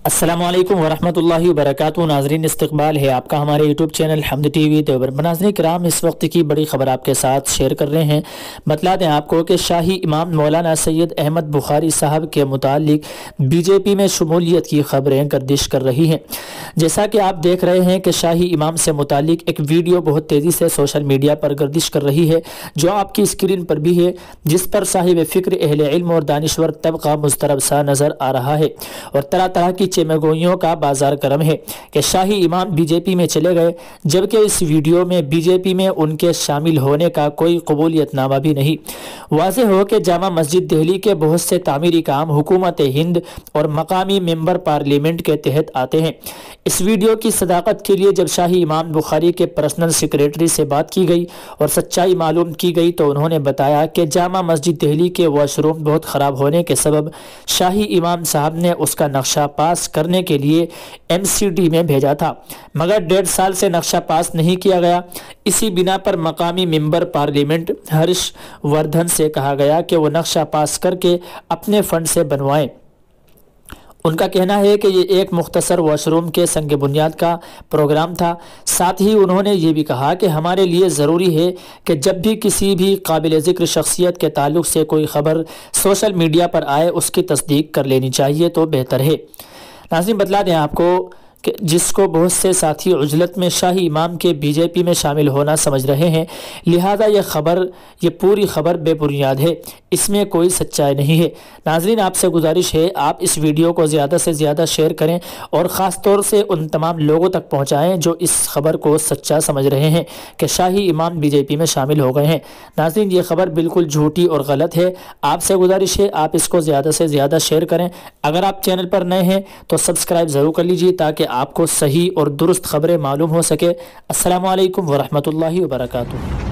السلام علیکم ورحمۃ اللہ وبرکاتہ۔ ناظرین، استقبال ہے آپ کا ہمارے یوٹیوب چینل حمد ٹی وی دیوبند۔ ناظرین کرام، اس وقت کی بڑی خبر آپ کے ساتھ شیئر کر رہے ہیں۔ بتلا دیں آپ کو کہ شاہی امام مولانا سید احمد بخاری صاحب کے متعلق بی جے پی میں شمولیت کی خبریں گردش کر رہی ہیں۔ جیسا کہ آپ دیکھ رہے ہیں کہ شاہی امام سے متعلق ایک ویڈیو بہت تیزی سے سوشل میڈیا پر گردش کر رہی ہے، جو آپ کی اسکرین پر بھی ہے، جس پر صاحب فکر، اہل علم اور دانشور طبقہ مضطرب سا نظر آ رہا ہے اور طرح طرح کی چمگوئیوں کا بازار گرم ہے کہ شاہی امام بی جے پی میں چلے گئے، جبکہ اس ویڈیو میں بی جے پی میں ان کے شامل ہونے کا کوئی قبولیت نامہ بھی نہیں۔ واضح ہو کہ جامع مسجد دہلی کے بہت سے تعمیری کام حکومت ہند اور مقامی ممبر پارلیمنٹ کے تحت آتے ہیں۔ اس ویڈیو کی صداقت کے لیے جب شاہی امام بخاری کے پرسنل سیکریٹری سے بات کی گئی اور سچائی معلوم کی گئی تو انہوں نے بتایا کہ جامع مسجد دہلی کے واش روم بہت خراب ہونے کے سبب شاہی امام صاحب نے اس کا نقشہ پاس کرنے کے لیے ایم سی ڈی میں بھیجا تھا، مگر 1.5 سال سے نقشہ پاس نہیں کیا گیا۔ اسی بنا پر مقامی ممبر پارلیمنٹ ہرش وردھن سے کہا گیا کہ وہ نقشہ پاس کر کے اپنے فنڈ سے بنوائیں۔ ان کا کہنا ہے کہ یہ ایک مختصر واش روم کے سنگ بنیاد کا پروگرام تھا۔ ساتھ ہی انہوں نے یہ بھی کہا کہ ہمارے لیے ضروری ہے کہ جب بھی کسی بھی قابل ذکر شخصیت کے تعلق سے کوئی خبر سوشل میڈیا پر آئے، اس کی تصدیق کر لینی چاہیے تو بہتر ہے۔ ناظرین، بتلا دیں آپ کو کہ جس کو بہت سے ساتھی عجلت میں شاہی امام کے بی جے پی میں شامل ہونا سمجھ رہے ہیں، لہذا یہ پوری خبر بے بنیاد ہے، اس میں کوئی سچائی نہیں ہے۔ ناظرین، آپ سے گزارش ہے آپ اس ویڈیو کو زیادہ سے زیادہ شیئر کریں اور خاص طور سے ان تمام لوگوں تک پہنچائیں جو اس خبر کو سچا سمجھ رہے ہیں کہ شاہی امام بی جے پی میں شامل ہو گئے ہیں۔ ناظرین، یہ خبر بالکل جھوٹی اور غلط ہے۔ آپ سے گزارش ہے آپ اس کو زیادہ سے زیادہ شیئر کریں۔ اگر آپ چینل پر نئے ہیں تو سبسکرائب ضرور کر لیجیے تاکہ آپ کو صحیح اور درست خبریں معلوم ہو سکے۔ السلام علیکم ورحمۃ اللہ وبرکاتہ۔